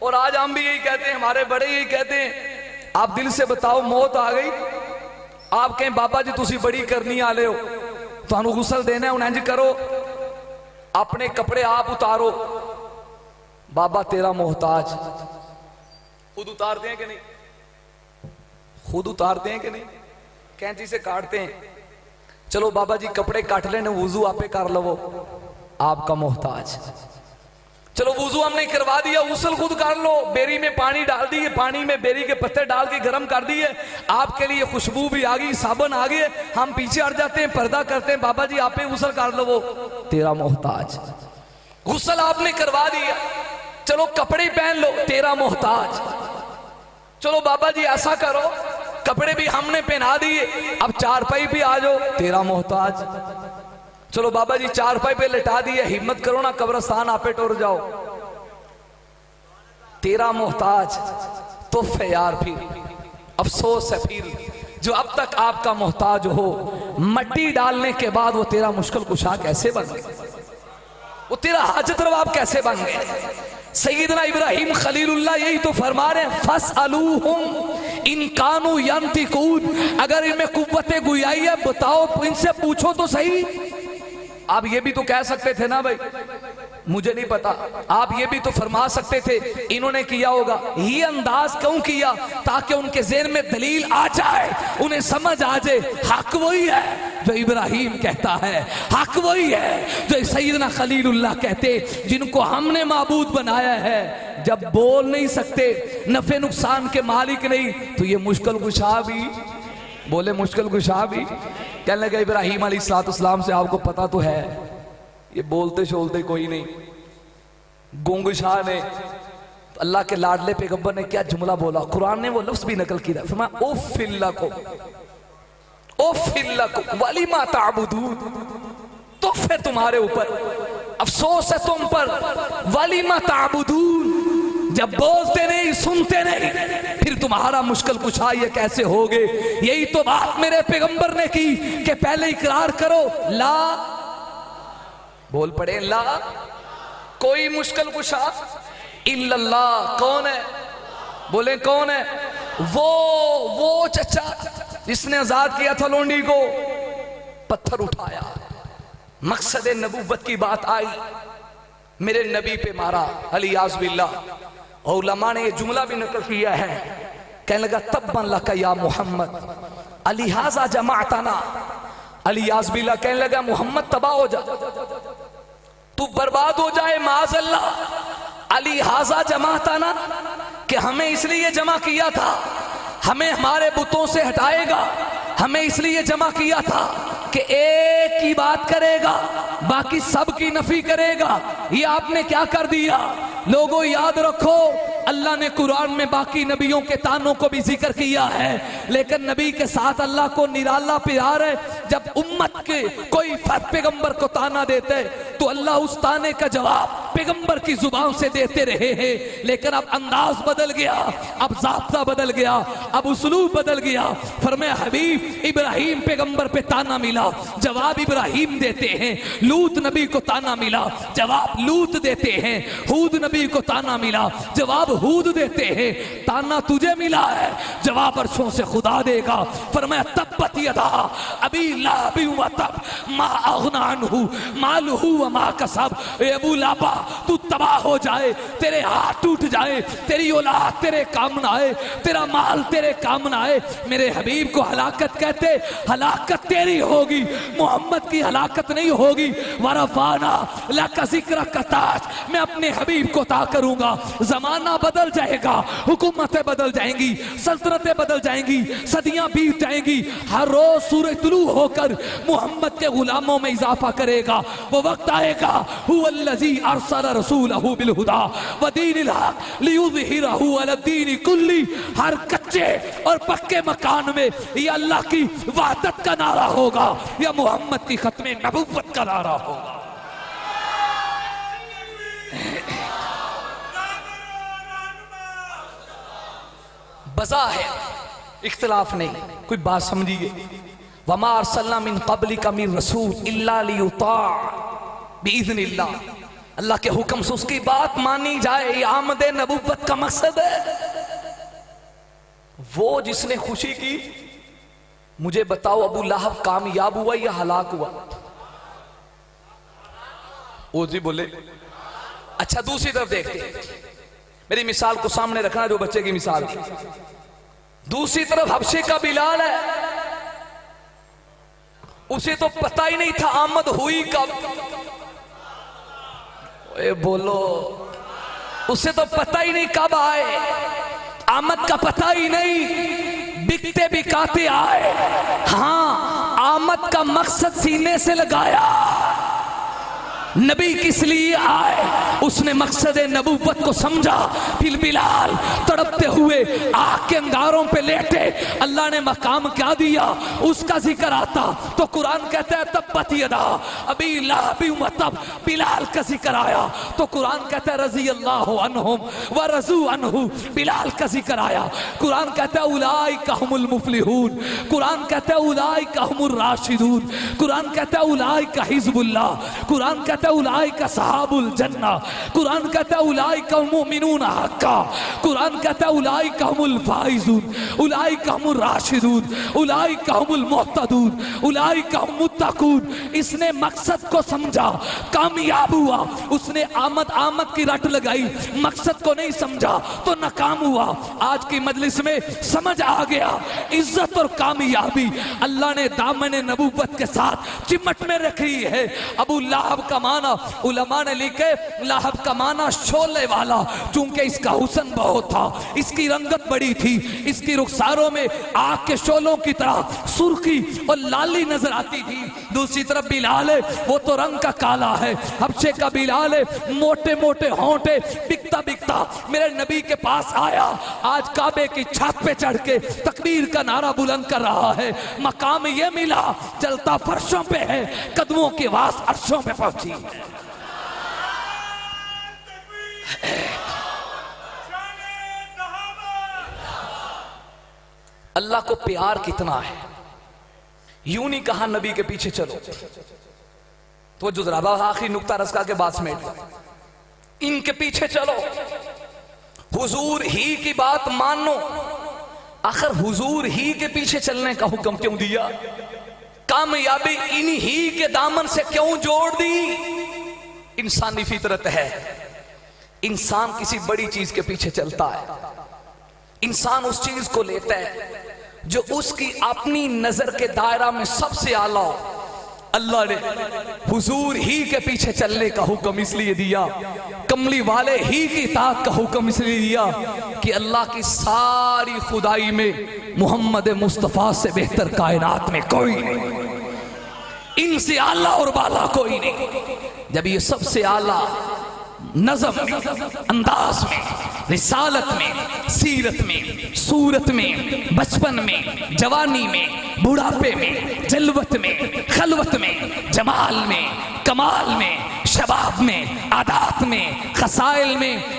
और आज हम भी यही कहते हैं, हमारे बड़े यही कहते हैं, आप दिल से बताओ मौत आ गई, आप कहें बाबा जी तुसी बड़ी करनी आले हो, थानू गुसल देना है, उन्हें इंज करो अपने कपड़े आप उतारो, बाबा तेरा मोहताज। खुद उतारते हैं कि नहीं? खुद उतारते हैं कि नहीं? कैंची से काटते हैं। चलो बाबा जी कपड़े काट लेने, वुजू आपे कर लो, आपका मोहताज। चलो वुजू हमने करवा दिया, गुस्ल खुद कर लो, बेरी में पानी डाल दिए, पानी में बेरी के पत्ते डाल के गर्म कर दिए, आपके लिए खुशबू भी आ गई, साबुन आ गए, हम पीछे हट जाते हैं, पर्दा करते हैं, बाबा जी आप गुस्ल कर लो, वो तेरा मोहताज। गुस्ल आपने करवा दिया, चलो कपड़े पहन लो, तेरा मोहताज। चलो बाबा जी ऐसा करो, कपड़े भी हमने पहना दिए, अब चारपाई भी आ जाओ, तेरा मोहताज। चलो बाबा जी चारपाई पे लिटा दिए, हिम्मत करो ना कब्रस्तान आपे टोर जाओ। तेरा मोहताज तोहफे यार, फिर अफसोस है फिर जो अब तक आपका मोहताज हो, मट्टी डालने के बाद वो तेरा मुश्किल कुशा कैसे बन गए, वो तेरा हाजत रवाब कैसे बन गए। सैयदना इब्राहिम खलीलुल्लाह यही तो फरमा रहे हैं, फसअलूहुम इन कानू यंतिकून, अगर इनमें कुव्वते गुयाई है बताओ, इनसे पूछो तो सही। आप ये भी तो कह सकते थे ना भाई मुझे नहीं पता, आप ये भी तो फरमा सकते थे इन्होंने किया होगा। ये अंदाज क्यों किया, ताकि उनके ज़हन में दलील आ जाए, उन्हें समझ आ जाए हक वही है जो इब्राहिम कहता है, हक वही है जो सैयदना खलीलुल्लाह कहते, जिनको हमने माबूद बनाया है। जब बोल नहीं सकते, नफे नुकसान के मालिक नहीं, तो ये मुश्किल कुशा भी बोले, मुश्किल कुशा भी। कहने लगे इब्राहिम अलैहिस्सलाम से आपको पता तो है ये बोलते शोलते कोई नहीं। गूंग शाह ने, अल्लाह के लाडले पैगंबर ने क्या जुमला बोला, कुरान ने वो लफ्ज भी नकल किया, फरमाया उफ़्फ़िल्लकुम उफ़्फ़िल्लकुम वलिमा ताबुदून, तो फिर तुम्हारे ऊपर अफसोस है तुम पर, वलिमा ताबुदून, जब बोलते नहीं सुनते नहीं फिर तुम्हारा मुश्किल कुशा ये कैसे होगे। यही तो बात मेरे पैगंबर ने की कि पहले इकरार करो ला, बोल पड़े ला, कोई मुश्किल कुशा इल्लल्लाह, कौन है, बोले कौन है, वो चचा जिसने आजाद किया था लोंडी को, पत्थर उठाया, मकसद नबूवत की बात आई, मेरे नबी पे मारा, अलियाज़ बिल्लाह। और उलमा ने ये जुमला भी नकल किया है, कहने लगा तब्बन लका या मोहम्मद अलिहाजा जमाअतना, अलियाज़ बिल्लाह कहने लगा मोहम्मद तबाह हो जा, तू बर्बाद हो जाए माज़अल्लाह, अलिहाजा जमाअतना, कि हमें इसलिए जमा किया था, हमें हमारे बुतों से हटाएगा, हमें इसलिए जमा किया था कि एक की बात करेगा बाकी सब की नफी करेगा। ये आपने क्या कर दिया। लोगों याद रखो, अल्लाह ने कुरान में बाकी नबियों के तानों को भी जिक्र किया है, लेकिन नबी के साथ अल्लाह को निराला प्यार है। जब उम्मत के कोई फर्द पैगंबर को ताना देते तो अल्लाह उस ताने का जवाब पैगंबर की जुबान से देते रहे हैं, लेकिन अब अंदाज बदल गया, अब ज़ाब्ता बदल गया, अब उसलूब बदल गया। फरमाया हबीब इब्राहिम पैगंबर पे ताना मिला, जवाब इब्राहिम देते हैं। लूत नबी को ताना मिला, जवाब लूत देते हैं। हूद नबी को ताना मिला, जवाब हूद देते हैं। ताना तुझे मिला है, जवाब अर्शों से खुदा देगा। फरमाया तब्बत यदा अबी लाहब व तब मा अग़ना अन्हु मालुहु व मा कसब। ए अबू लाबा, तू तबाह हो जाए, तेरे हाथ टूट जाए, तेरी औलाद तेरे काम ना आए, तेरा माल तेरे काम ना आए। मेरे हबीब को हलाकत कहते, हलाकत तेरी होगी, मोहम्मद की हलाकत नहीं होगी। वरफ़ाना लका ज़िक्रक ताज, मैं अपने हबीब को ता करूंगा। जमाना बदल जाएगा, हुकूमतें बदल जाएंगी, सल्तनतें बदल जाएंगी, सदियां बीत जाएंगी। हर रोज सूरज तुलू होकर मोहम्मद के गुलामों में इजाफा करेगा। वो वक्त आएगा, हुवल्लज़ी अरसल रसूलहु बिल हुदा व दीनिल हक़ लियुज़हिरहु अला दीनि कुल्ली। हर कच्चे और पक्के मकान में ये अल्लाह की वहदत का नारा होगा या मोहम्मद की खत्मे नबुव्वत का नारा होगा। बज़ाहिर इख्तिलाफ नहीं, कोई बात समझिए। वमा अरसलना मिन क़ब्लिका मिन रसूल इल्ला लियुताअ बिइज़्निल्लाह, अल्लाह के हुक्म से उसकी बात मानी जाए, ये आमद नबुव्वत का मकसद है। वो जिसने खुशी की, मुझे बताओ अबू लहब कामयाब हुआ या हलाक हुआ? वो जी बोले। अच्छा दूसरी तरफ देखते, मेरी मिसाल को सामने रखना, जो बच्चे की मिसाल थी। दूसरी तरफ हबशे का बिलाल है, उसे तो पता ही नहीं था आमद हुई कब। ए बोलो, उसे तो पता ही नहीं कब आए, आमद का पता ही नहीं, बिकते बिकाते आए। हाँ, आमद का मकसद सीने से लगाया, नबी किस लिए आए, उसने मकसद नबूवत को समझा। फिर बिलाल तड़पते हुए आग के अंगारों पे लेटे, अल्लाह ने मकाम क्या दिया उसका जिक्र आता तो कुरान कहता है तब्बत यदा अबी लहब व तब। बिलाल का जिक्र आया तो कुरान कहता है रज़ी अल्लाहु अन्हुम व रज़ू अन्हु। बिलाल का जिक्र आया, कुरान कहता है उलाइका हुमुल मुफ्लिहून, कुरान कहता है उलाइका हुमुर राशिदून, कुरान कहता है उलाइका हिज़्बुल्लाह, कुरान कहता है उलाइका सहाबुल जन्ना, कुरान कहता है उलाइका मुमिनून हक्का, कुरान कहता है उलाइका हुमुल फाइजून, उलाइका हुमुर राशिदून, उलाइका हुमुल मुहतदून, उलाइका हुमुल मुत्तकून। इसने मकसद को समझा, कामयाब हुआ। उसने आमद की रट लगाई, मकसद को नहीं समझा तो नाकाम हुआ। आज की मजलिस में समझ आ गया, इज्जत और कामयाबी अल्लाह ने दामन नबूवत के साथ चिमट में रखी है। अबू लहब का माना उलमा ने लिखे, लहब का माना शोले वाला, चूंकि इसका हुस्न बहुत था, इसकी रंगत बड़ी थी, इसकी रुखसारों में आग के शोलों की तरह सुर्खी और लाली नजर आती थी। दूसरी तरफ बिलाल है, वो तो रंग का काला है, हबशे का बिलाल है, मोटे मोटे होंठे, बिकता बिकता मेरे नबी के पास आया। आज काबे की छत पे चढ़ के तकबीर का नारा बुलंद कर रहा है। मकाम ये मिला, चलता फर्शों पे है, कदमों की आवाज अर्शों पे पहुंची है। अल्लाह को प्यार कितना है, यूं नहीं कहा नबी के पीछे चलो तो जुजराबा आखिरी नुक्ता रस्का के बाद समेट, इनके पीछे चलो, हुजूर ही की बात मानो। आखिर हुजूर ही के पीछे चलने का हुक्म क्यों दिया, कामयाबी इन्हीं ही के दामन से क्यों जोड़ दी। इंसानी फितरत है, इंसान किसी बड़ी चीज के पीछे चलता है, इंसान उस चीज को लेता है जो उसकी अपनी नजर के दायरा में सबसे आला हो। अल्लाह ने हुजूर ही के पीछे चलने का हुक्म इसलिए दिया, कमली वाले ही की इताअत का हुक्म इसलिए दिया कि अल्लाह की सारी खुदाई में मोहम्मद मुस्तफा से बेहतर कायनात में कोई नहीं, इनसे आला और बाला कोई नहीं। जब ये सबसे आला नज़म में, अंदाज में, रिसालत में, सीरत में, सूरत में, बचपन में, जवानी में, बुढ़ापे में, जलवत में, खलवत में, जमाल में, कमाल में, शबाब में, आदात में, खसाइल में,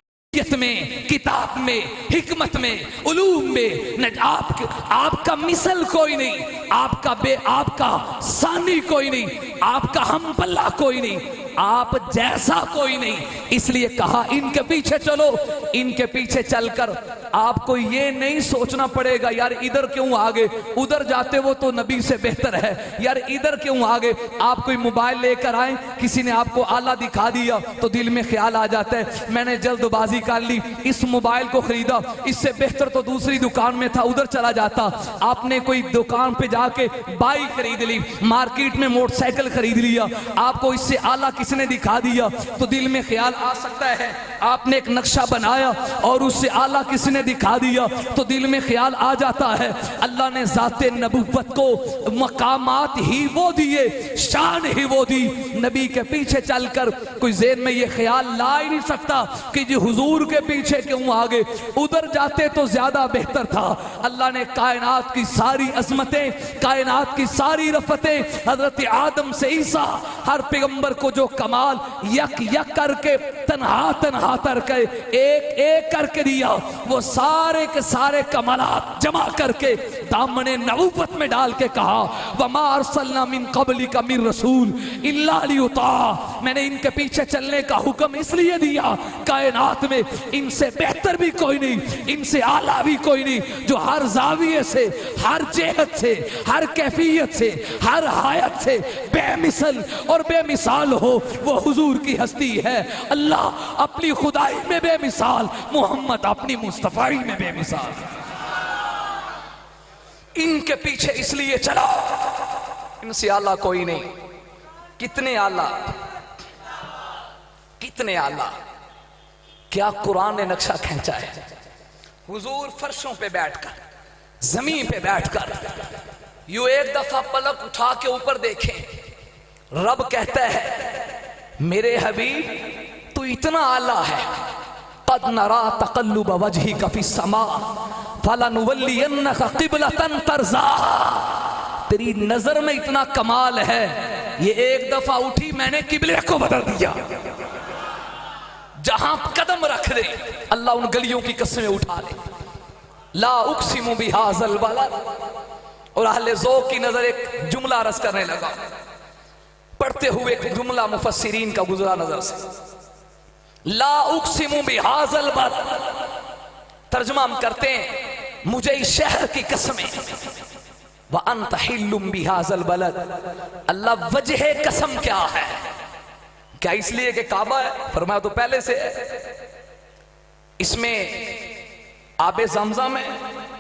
में, किताब में, हिकमत में, उलूम में आपका मिसल कोई नहीं, आपका सानी कोई नहीं, आपका हमपल्ला कोई नहीं, आप जैसा कोई नहीं। इसलिए कहा इनके पीछे चलो। इनके पीछे चलकर आपको ये नहीं सोचना पड़ेगा यार इधर क्यों आगे, उधर जाते वो तो नबी से बेहतर है, यार इधर क्यों आगे। आप कोई मोबाइल लेकर आए, किसी ने आपको आला दिखा दिया तो दिल में ख्याल आ जाता है मैंने जल्दबाजी कर ली, इस मोबाइल को खरीदा, इससे बेहतर तो दूसरी दुकान में था, उधर चला जाता। आपने कोई दुकान पे जाके बाइक खरीद ली, मार्केट में मोटरसाइकिल खरीद लिया, आपको इससे आला किसने दिखा दिया तो दिल में ख्याल आ सकता है। आपने एक नक्शा बनाया और उससे आला किसने दिखा दिया तो दिल में ख्याल आ जाता है। अल्लाह ने ज़ाते नबुव्वत को मकामात ही वो दिए, शान ही वो दी। नबी के पीछे चलकर कोई ज़हन में ये ख्याल ला ही नहीं सकता कि जी हुजूर के पीछे क्यों आगे, उधर जाते तो ज्यादा बेहतर था। अल्लाह ने कायनात की सारी अजमतें, कायनात की सारी रफ़तें, हजरत आदम से ईसा हर पैगंबर को जो कमाल यक यक करके तन्हा तन्हा करके एक एक करके दिया, वो सारे के सारे कमालात जमा करके दामने नबुव्वत में डाल के कहा वमा अरसलना मिन क़ब्लिका मिन रसूल इल्ला लियुता। मैंने इनके पीछे चलने का हुक्म इसलिए दिया, कायनात में इनसे बेहतर भी कोई नहीं, इनसे आला भी कोई नहीं, जो हर जाविये से, हर जेहत से, हर कैफियत से, हर हायत से बेमिसल और बेमिसाल हो, वो हुजूर की हस्ती है। अल्लाह अपनी खुदाई में बेमिसाल, मोहम्मद अपनी मुस्तफाई में बेमिसाल। इनके पीछे इसलिए चला, इनसे आला कोई नहीं। कितने आला, कितने आला, क्या कुरान ने नक्शा खींचा है। हुजूर फर्शों पे बैठकर, जमीन पे बैठकर यूं एक दफा पलक उठा के ऊपर देखें, रब कहता है मेरे हबीब तू इतना आला है, कद नरा तक़ल्लुब वजहिका फ़िस समा फलनुवल्लियन्नका क़िबलतन तर्ज़ाहा। तेरी नजर में इतना कमाल है, ये एक दफा उठी मैंने किबले को बदल दिया। जहां कदम रख दे अल्लाह उन गलियों की कसमें उठा ले। ला उक़सिमु बिहाज़ल बलद। और अहले ज़ौक़ की नजर एक जुमला रस करने लगा, पढ़ते हुए एक जुमला मुफस्सिरीन का गुजरा नजर से, ला उक़सिमु बिहाज़ल बलद। तर्जुमा हम करते हैं, मुझे इस शहर की कसमें, व अंत हिल्लुम बिहाज़ल बलद। अल्लाह वजह कसम क्या है? क्या इसलिए कि काबा है? फरमाया तो पहले से है। इसमें आबे ज़मज़म है,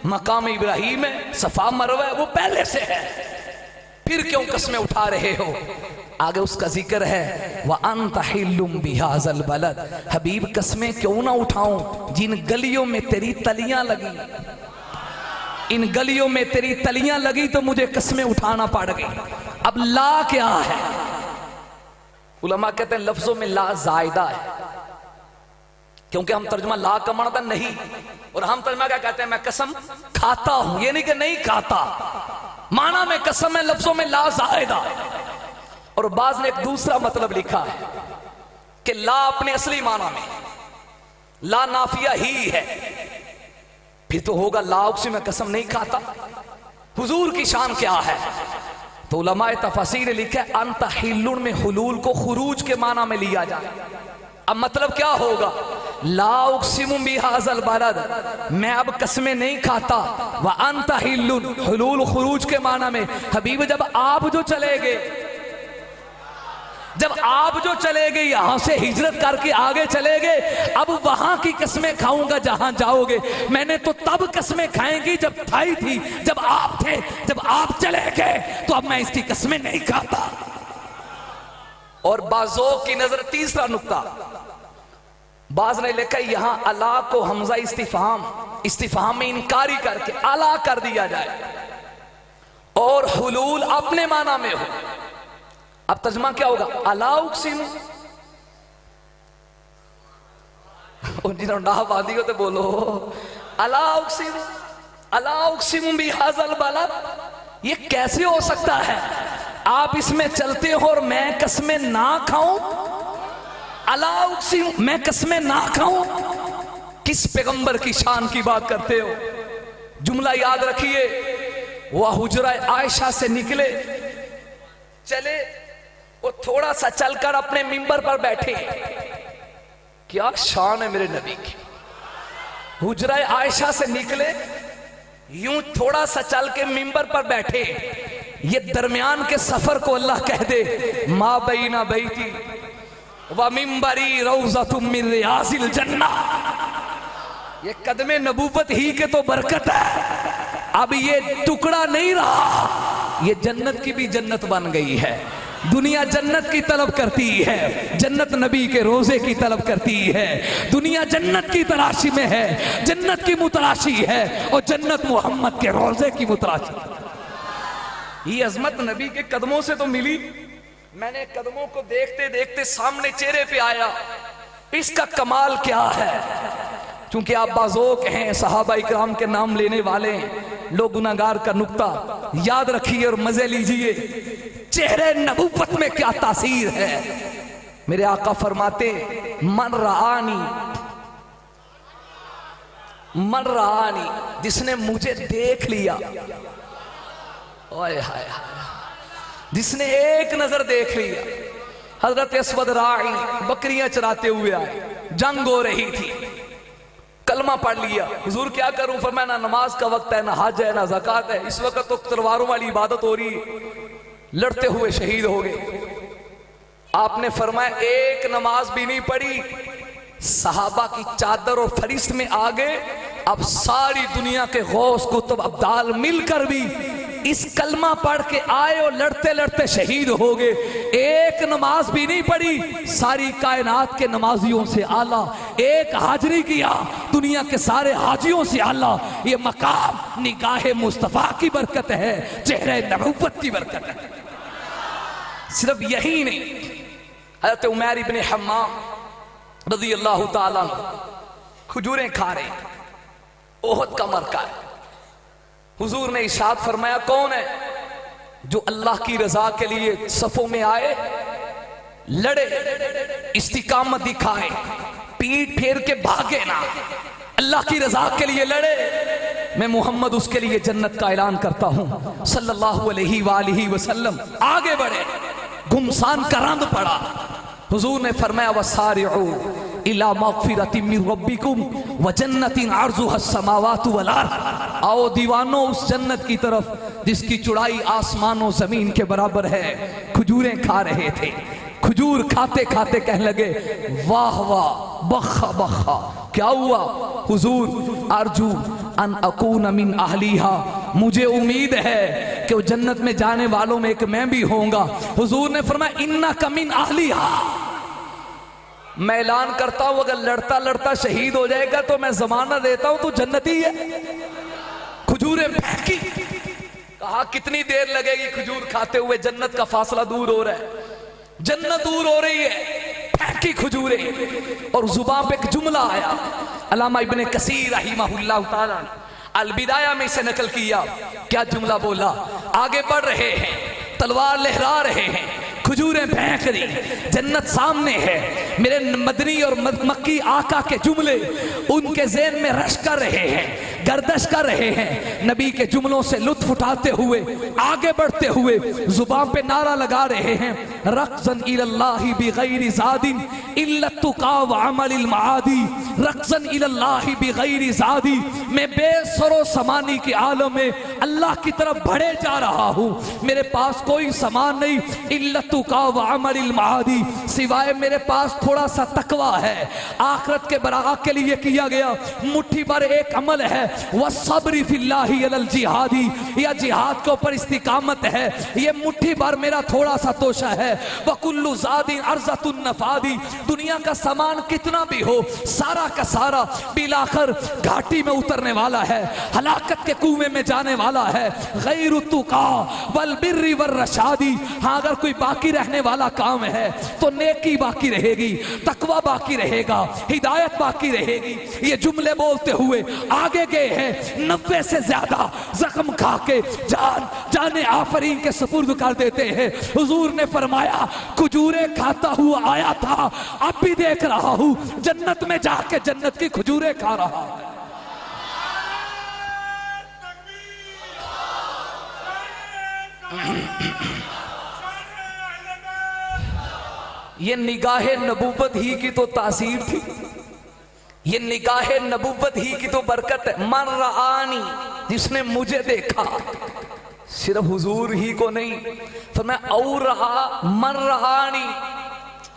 मकाम इब्राहिम है, सफ़ा मरवा है, वो पहले से है। फिर क्यों कसमें उठा रहे हो? आगे उसका जिक्र है, व अंत हिल्लुम बिहाज़ल बलद। हबीब कसमें क्यों ना उठाऊं जिन गलियों में तेरी तलियां लगी। इन गलियों में तेरी तलियां लगी तो मुझे कसमें उठाना पड़ गई। अब ला क्या है? उलमा कहते हैं लफ्जों में ला जायदा है, क्योंकि हम तर्जुमा ला का मानता नहीं, और हम तर्जुमा क्या कहते हैं, मैं कसम खाता हूं। ये नहीं कि नहीं खाता, माना में कसम है, लफ्जों में ला जायदा। और बाज ने एक दूसरा मतलब लिखा है कि ला अपने असली माना में ला नाफिया ही है, फिर तो होगा ला उक्सी में कसम नहीं खाता। हुजूर की शान क्या है? तो उलमाए तफसीर ने लिखा है अंत हिल्लुन में हुलूल को खुरूज के माना में लिया जाए। अब मतलब क्या होगा? ला उक़सिमु बिहाज़ल बलद, मैं अब कसमें नहीं खाता। व अंत हिल्लुन, हुलूल खुरूज के माना में। हबीब जब आप जो चले गए, जब आप जो चले गए, यहां से हिजरत करके आगे चले गए, अब वहां की कसमें खाऊंगा जहां जाओगे। मैंने तो तब कसमें खाएंगी जब थाई थी, जब आप थे, जब आप चले गए, तो अब मैं इसकी कसमें नहीं खाता। और बाजों की नजर तीसरा नुक्ता, बाज ने लिखा यहां अला को हमजा इस्तिफहाम में इनकारी करके अला कर दिया जाए और हुलूल अपने माना में हो। अब तर्जुमा क्या होगा? अला उक़सिमु, जिन्होंने ना बांधी हो तो बोलो अला उक़सिमु, अला उक़सिमु बिहाज़ल बलद। ये कैसे हो सकता है? आप इसमें चलते हो और मैं कसमें ना खाऊं? अला उक़सिमु, मैं कसमें ना खाऊं? किस पैगंबर की शान की बात करते हो? जुमला याद रखिए, वह हुजरा आयशा से निकले, चले, वो थोड़ा सा चलकर अपने मिंबर पर बैठे। क्या शान है मेरे नबी की। हुजरा आयशा से निकले, यूं थोड़ा सा चल के मिंबर पर बैठे। ये दरमियान के सफर को अल्लाह कह दे, मा बैना बैती व मिंबरी रौज़तुम मिन रियाज़िल जन्ना। ये कदमे नबूवत ही के तो बरकत है। अब ये टुकड़ा नहीं रहा, ये जन्नत की भी जन्नत बन गई है। दुनिया जन्नत की तलब करती है, जन्नत नबी के रोजे की तलब करती है। दुनिया जन्नत की तलाशी में है, जन्नत की मुतलाशी है, और जन्नत मोहम्मद के रोजे की मुतलाशी। ये अजमत नबी के कदमों से तो मिली। मैंने कदमों को देखते देखते सामने चेहरे पे आया, इसका कमाल क्या है? क्योंकि आप बाज़ोक हैं, सहाबा इकराम के नाम लेने वाले हैं, लोग गुनाहगार का नुक्ता याद रखिए और मजे लीजिए। चेहरे नबुव्वत में क्या तासीर है। मेरे आका फरमाते, मन रआनी, जिसने मुझे देख लिया, ओए हाय हाय, जिसने एक नजर देख लिया। हजरत अस्वद राई बकरियां चराते हुए आए, जंग हो रही थी, कलमा पढ़ लिया। हुजूर क्या करूं? फरमाया ना नमाज का वक्त है, ना हज है, ना ज़कात है। इस वक्त तो तलवारों वाली इबादत हो रही है, लड़ते हुए शहीद हो गए। आपने फरमाया एक नमाज भी नहीं पढ़ी, सहाबा की चादर और फरिश्त में आ गए। अब सारी दुनिया के गौस कुतुब अब्दाल मिलकर भी इस कलमा पढ़ के आए और लड़ते लड़ते शहीद हो गए। एक नमाज भी नहीं पढ़ी, सारी कायनात के नमाजियों से आला। एक हाजिरी किया, दुनिया के सारे हाजियों से आला। ये मकाम निगाहे मुस्तफा की बरकत है, चेहरे नबुव्वत की बरकत है। सिर्फ यही नहीं, हज़रत उमैर इब्ने हम्माम रज़ी अल्लाह ताला खजूरें खा रहे हैं, ओहद का मरका है। हुजूर ने इरशाद फरमाया, कौन है जो अल्लाह की रजा के लिए सफों में आए, लड़े, इस्तिकामत दिखाए, पीठ फेर के भागे ना, अल्लाह की रजा के लिए लड़े, मैं मोहम्मद उसके लिए जन्नत का ऐलान करता हूं सल्लल्लाहु अलैहि वसल्लम। आगे बढ़े, घुमसान का रंग पड़ा। हुजूर ने फरमाया, वसारिउ इला मग़फ़िरतिन मिन रब्बिकुम व जन्नतिन अर्ज़ुहा अस्समावातु वल अर्ज़। आओ दीवानो उस जन्नत की तरफ जिसकी चौड़ाई आसमानों जमीन के बराबर है। खजूरें खा रहे थे, खजूर खाते खाते कहने लगे, वाह वाह, बख्खा बख्खा। क्या हुआ? हुजूर, अर्जू अन अकून मिन अहलिहा, मुझे उम्मीद है कि वो जन्नत में जाने वालों में एक मैं भी होऊंगा। हुजूर ने फरमाया, इन्नका मिन अहलिहा, मैं ऐलान करता हूं अगर लड़ता लड़ता शहीद हो जाएगा तो मैं जमाना देता हूं, तो जन्नती है। खजूरें फेंकी, कहा कितनी देर लगेगी खजूर खाते हुए, जन्नत का फासला दूर हो रहा है, जन्नत दूर हो रही है। फेंकी खजूरें और जुबान पे एक जुमला आया। अल्लामा इब्ने कसीर रहिमहुल्लाह ताला अल-बिदाया में इसे नकल किया। क्या जुमला बोला? आगे बढ़ रहे हैं, तलवार लहरा रहे हैं, खजूरें फेंक रही, जन्नत सामने है। मेरे मदनी और मक्की आका के जुमले उनके ज़हन में रश कर रहे हैं, गर्दश कर रहे हैं। नबी के जुमलों से लुत्फ उठाते हुए आगे बढ़ते हुए जुबान पे नारा लगा रहे हैं, रक़्ज़न इलल्लाहि बिग़ैरि ज़ादिन इल्ला तुक़ा व अमलिल मआदी, रक़्ज़न इलल्लाहि बिग़ैरि ज़ादी। मैं बेसरो समानी के आलम में अल्लाह की तरफ बढ़े जा रहा हूँ, मेरे पास कोई सामान नहीं, इल्ला तुक़ा व अमलिल मआदी, सिवाय मेरे पास थोड़ा सा तकवा है, आखिरत के बरात के लिए किया गया मुट्ठी भर एक अमल है, वस्सब्रि फिल्लाहि अलल जिहादी, या जिहाद के ऊपर इस्तिकामत है, ये मुट्ठी भर मेरा थोड़ा सा तोशा है। वकुल्लु ज़ादिन अर्ज़तुन नफ़ादी, दुनिया का सामान कितना भी हो, सारा का सारा बिलाखर घाटी में उतरने वाला है, हलाकत के कुएं में जाने वाला है। गैरु तुक़ा वल बिर्रि वर रशादी, हाँ अगर कोई बाकी रहने वाला काम है तो नेकी बाकी रहेगी, तकवा बाकी रहेगा, हिदायत बाकी रहेगी। ये जुमले बोलते हुए आगे गए हैं, 90 से ज्यादा जख्म खा के जाने आफरीन के सुपुर्द कर देते हैं। हुजूर ने फरमाया, खजूरें खाता हुआ आया था, अब भी देख रहा हूं जन्नत में जाके जन्नत की खजूरें खा रहा है। ये निगाहे नबूवत ही की तो तासीर थी, ये निगाहे नबूवत ही की तो बरकत है। मन रआनी, जिसने मुझे देखा, सिर्फ हुजूर ही को नहीं, तो मैं और रहा मन रआनी।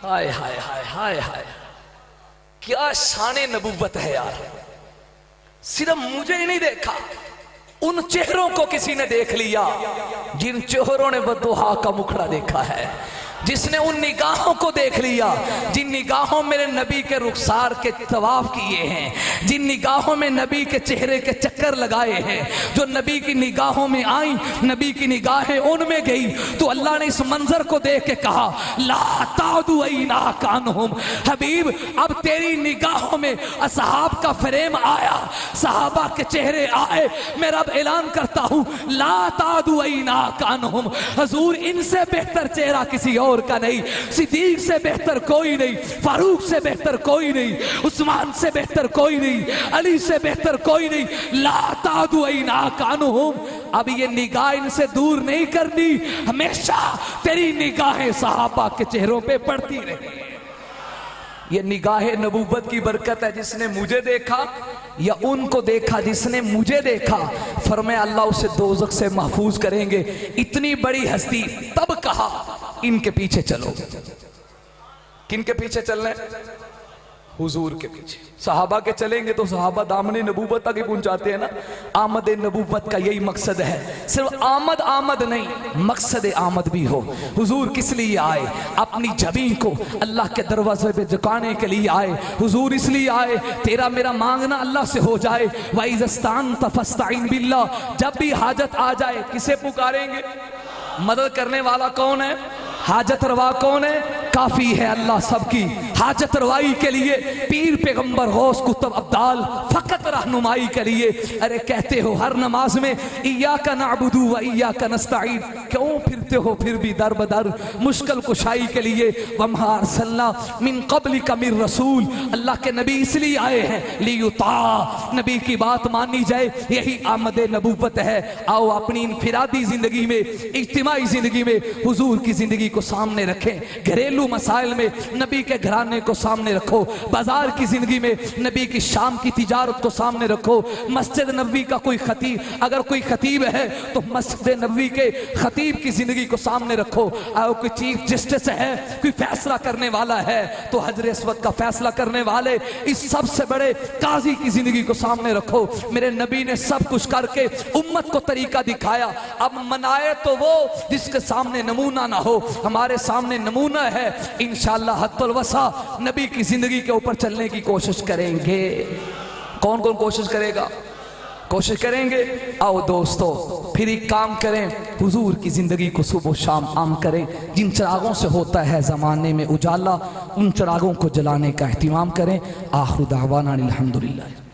हाय हाय हाय हाय हाय, क्या शाने नबूवत है यार। सिर्फ मुझे ही नहीं देखा, उन चेहरों को किसी ने देख लिया जिन चेहरों ने वदुहा का मुखड़ा देखा है, जिसने उन निगाहों को देख लिया जिन निगाहों मेरे नबी के रुखसार के तवाफ किए हैं, जिन निगाहों में नबी के चेहरे के चक्कर लगाए हैं, जो नबी की निगाहों में आई, नबी की निगाहें उनमें गई, तो अल्लाह ने इस मंजर को देख के कहा, ला तादु ऐना कानहुम, हबीब अब तेरी निगाहों में असहाब का फ्रेम आया, सहाबा के चेहरे आए, मैं रब ऐलान करता हूँ, ला तादु ऐना कानहुम, हजूर इनसे बेहतर चेहरा किसी और का नहीं, सिद्दीक से बेहतर कोई नहीं, फारूक से बेहतर कोई नहीं, उस्मान से बेहतर कोई नहीं, अली से बेहतर कोई नहीं। ला तादु ऐना कानहुम, अब ये निगाह इनसे दूर नहीं करनी, हमेशा तेरी निगाहें सहाबा के चेहरों पे पड़ती रही। ये निगाहे नबूवत की बरकत है। जिसने मुझे देखा या उनको देखा जिसने मुझे देखा, फरमाया अल्लाह उसे दोज़ख से महफूज करेंगे। इतनी बड़ी हस्ती, तब कहा इनके पीछे चलो। किनके पीछे चलना है? हुजूर के पीछे। सहाबा के चलेंगे तो सहाबा दामने नबूवत तक ही पहुंचाते हैं ना। आमद नबूवत का यही मकसद है, सिर्फ आमद आमद नहीं, मकसद आमद भी हो। हुजूर किस लिए आए? अपनी जबीन को अल्लाह के दरवाजे पे झुकाने के लिए आए। हुजूर इसलिए आए तेरा मेरा मांगना अल्लाह से हो जाए। वाइज़स्तान तफस्ताइन बिल्लाह, जब भी हाजत आ जाए किसे पुकारेंगे? मदद करने वाला कौन है? हाजत रवा कौन है? काफी है अल्लाह सबकी हाजत रवाई के लिए, पीर पैगंबर गौस कुतुब अब्दाल फकत रहनुमाई के लिए। अरे कहते हो हर नमाज में इय्याका नअबुदु व इय्याका नस्तईन, क्यों फिरते हो फिर भी दर बदर मुश्किल कुशाई के लिए। वमा अरसलना मिन क़ब्लिका मिर रसूल, अल्लाह के नबी इसलिए आए हैं लियुता, नबी की बात मानी जाए, यही आमद नबूवत है। आओ अपनी इनफिरादी जिंदगी में, इज्तिमाई जिंदगी में हुजूर की जिंदगी को सामने रखें, घरेलू मसाइल में नबी के घराने को सामने रखो, बाजार की जिंदगी में नबी की शाम की तिजारत को सामने रखो। मस्जिद नबवी का कोई खतीब, अगर कोई खतीब है तो मस्जिद नबवी के खतीब की जिंदगी को सामने रखो। आओ कोई चीफ जस्टिस है, कोई फैसला करने वाला है तो हजरत अस्वद का फैसला करने वाले इस सबसे बड़े काजी की जिंदगी को सामने रखो। मेरे नबी ने सब कुछ करके उम्मत को तरीका दिखाया, अब मनाए तो वो जिसके सामने नमूना ना हो। हमारे सामने नमूना है, इंशाअल्लाह हत्तुल वसा नबी की जिंदगी के ऊपर चलने की कोशिश करेंगे। कौन कौन कोशिश करेगा? कोशिश करेंगे। आओ दोस्तों फिर एक काम करें, हुजूर की ज़िंदगी को सुबह शाम आम करें। जिन चिरागों से होता है ज़माने में उजाला, उन चिरागों को जलाने का एहतिमाम करें। आखिर दावाना अल्हम्दुलिल्लाह।